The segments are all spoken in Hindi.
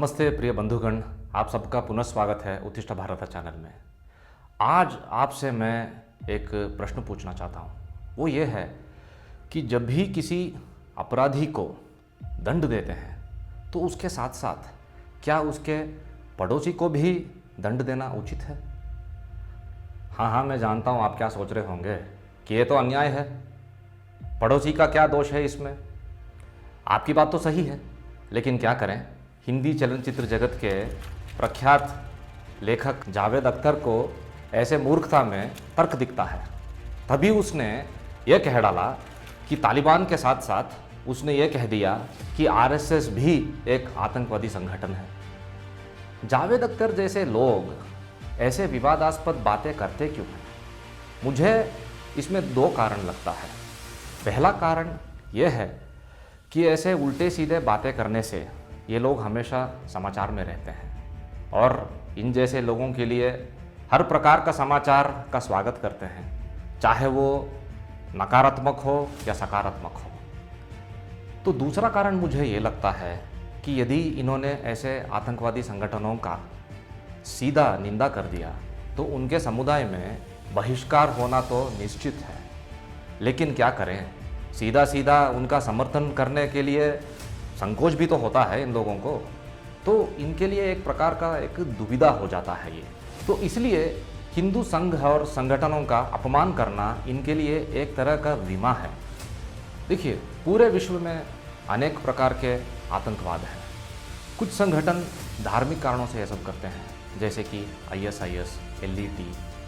नमस्ते प्रिय बंधुगण, आप सबका पुनः स्वागत है उत्तिष्ठ भारत चैनल में। आज आपसे मैं एक प्रश्न पूछना चाहता हूँ। वो ये है कि जब भी किसी अपराधी को दंड देते हैं तो उसके साथ साथ क्या उसके पड़ोसी को भी दंड देना उचित है? हाँ, मैं जानता हूँ आप क्या सोच रहे होंगे कि ये तो अन्याय है, पड़ोसी का क्या दोष है इसमें। आपकी बात तो सही है, लेकिन क्या करें, हिंदी चलचित्र जगत के प्रख्यात लेखक जावेद अख्तर को ऐसे मूर्खता में तर्क दिखता है। तभी उसने यह कह डाला कि तालिबान के साथ साथ उसने ये कह दिया कि आरएसएस भी एक आतंकवादी संगठन है। जावेद अख्तर जैसे लोग ऐसे विवादास्पद बातें करते क्यों हैं? मुझे इसमें दो कारण लगता है। पहला कारण यह है कि ऐसे उल्टे सीधे बातें करने से ये लोग हमेशा समाचार में रहते हैं और इन जैसे लोगों के लिए हर प्रकार का समाचार का स्वागत करते हैं, चाहे वो नकारात्मक हो या सकारात्मक हो। तो दूसरा कारण मुझे ये लगता है कि यदि इन्होंने ऐसे आतंकवादी संगठनों का सीधा निंदा कर दिया तो उनके समुदाय में बहिष्कार होना तो निश्चित है। लेकिन क्या करें, सीधा सीधा उनका समर्थन करने के लिए संकोच भी तो होता है इन लोगों को, तो इनके लिए एक प्रकार का एक दुविधा हो जाता है ये। तो इसलिए हिंदू संघ और संगठनों का अपमान करना इनके लिए एक तरह का विमा है। देखिए, पूरे विश्व में अनेक प्रकार के आतंकवाद हैं। कुछ संगठन धार्मिक कारणों से यह सब करते हैं, जैसे कि ISIS, LET,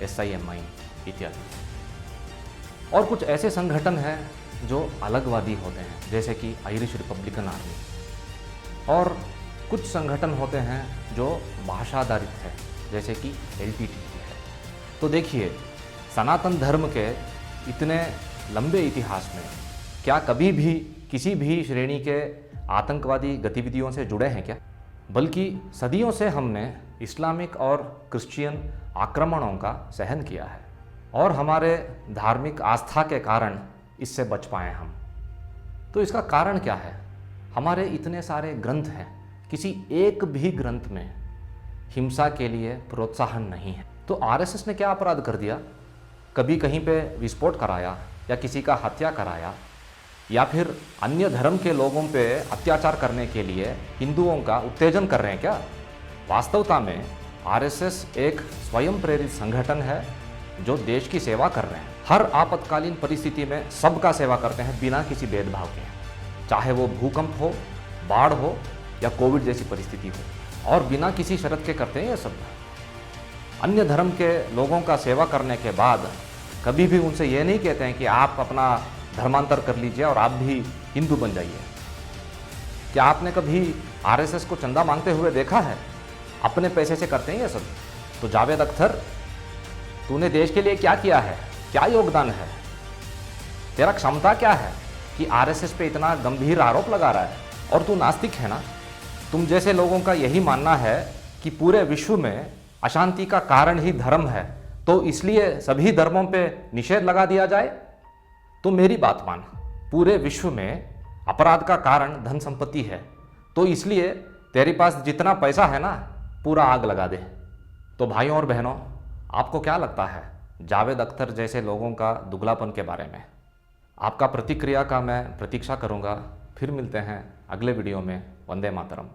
SIMI इत्यादि। और कुछ ऐसे संगठन हैं जो अलगवादी होते हैं, जैसे कि आयरिश रिपब्लिकन आर्मी। और कुछ संगठन होते हैं जो भाषा आधारित है, जैसे कि LTTE है। तो देखिए, सनातन धर्म के इतने लंबे इतिहास में क्या कभी भी किसी भी श्रेणी के आतंकवादी गतिविधियों से जुड़े हैं क्या? बल्कि सदियों से हमने इस्लामिक और क्रिश्चियन आक्रमणों का सहन किया है और हमारे धार्मिक आस्था के कारण इससे बच पाए हम। तो इसका कारण क्या है? हमारे इतने सारे ग्रंथ हैं, किसी एक भी ग्रंथ में हिंसा के लिए प्रोत्साहन नहीं है। तो आरएसएस ने क्या अपराध कर दिया? कभी कहीं पे विस्फोट कराया या किसी का हत्या कराया या फिर अन्य धर्म के लोगों पे अत्याचार करने के लिए हिंदुओं का उत्तेजन कर रहे हैं क्या? वास्तवता में आरएसएस एक स्वयं प्रेरित संगठन है जो देश की सेवा कर रहे हैं। हर आपातकालीन परिस्थिति में सबका सेवा करते हैं बिना किसी भेदभाव के, चाहे वो भूकंप हो, बाढ़ हो या कोविड जैसी परिस्थिति हो, और बिना किसी शर्त के करते हैं ये सब। अन्य धर्म के लोगों का सेवा करने के बाद कभी भी उनसे ये नहीं कहते हैं कि आप अपना धर्मांतर कर लीजिए और आप भी हिंदू बन जाइए। क्या आपने कभी आरएसएस को चंदा मांगते हुए देखा है? अपने पैसे से करते हैं ये सब। तो जावेद अख्तर, तूने देश के लिए क्या किया है? क्या योगदान है? तेरा क्षमता क्या है कि आरएसएस पे इतना गंभीर आरोप लगा रहा है? और तू नास्तिक है ना? तुम जैसे लोगों का यही मानना है कि पूरे विश्व में अशांति का कारण ही धर्म है, तो इसलिए सभी धर्मों पे निषेध लगा दिया जाए। तो मेरी बात मान, पूरे विश्व में अपराध का कारण धन संपत्ति है, तो इसलिए तेरे पास जितना पैसा है ना, पूरा आग लगा दे। तो भाइयों और बहनों, आपको क्या लगता है जावेद अख्तर जैसे लोगों का दुगलापन के बारे में? आपका प्रतिक्रिया का मैं प्रतीक्षा करूंगा। फिर मिलते हैं अगले वीडियो में। वंदे मातरम।